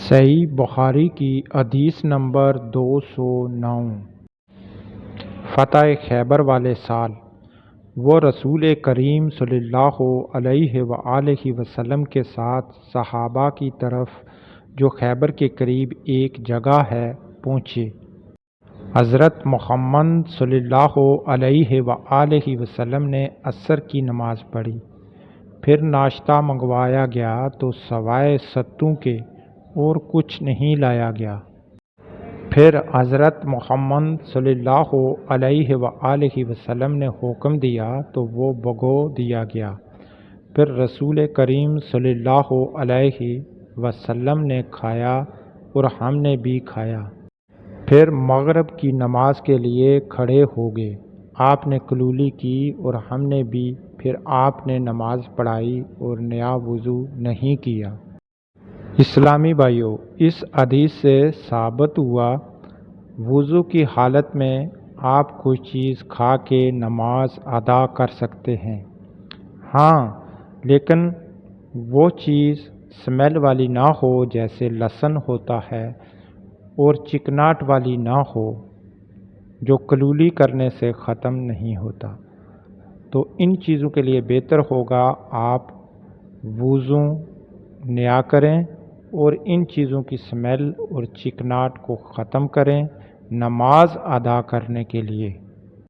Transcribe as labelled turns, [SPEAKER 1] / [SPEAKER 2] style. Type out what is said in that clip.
[SPEAKER 1] صحیح بخاری کی حدیث نمبر 209۔ فتح خیبر والے سال وہ رسول کریم صلی اللہ علیہ وآلہ وسلم کے ساتھ صحابہ کی طرف جو خیبر کے قریب ایک جگہ ہے پہنچے۔ حضرت محمد صلی اللہ علیہ وآلہ وسلم نے عصر کی نماز پڑھی، پھر ناشتہ منگوایا گیا تو سوائے ستو کے اور کچھ نہیں لایا گیا۔ پھر حضرت محمد صلی اللہ علیہ وآلہ وسلم نے حکم دیا تو وہ بھگو دیا گیا۔ پھر رسول کریم صلی اللہ علیہ وسلم نے کھایا اور ہم نے بھی کھایا۔ پھر مغرب کی نماز کے لیے کھڑے ہو گئے، آپ نے قلولی کی اور ہم نے بھی، پھر آپ نے نماز پڑھائی اور نیا وضو نہیں کیا۔ اسلامی بھائیو، اس حدیث سے ثابت ہوا وضو کی حالت میں آپ کوئی چیز کھا کے نماز ادا کر سکتے ہیں، ہاں لیکن وہ چیز سمیل والی نہ ہو، جیسے لہسن ہوتا ہے، اور چکناٹ والی نہ ہو جو قلولی کرنے سے ختم نہیں ہوتا۔ تو ان چیزوں کے لیے بہتر ہوگا آپ وضو نیا کریں اور ان چیزوں کی سمیل اور چکناٹ کو ختم کریں نماز ادا کرنے کے لیے۔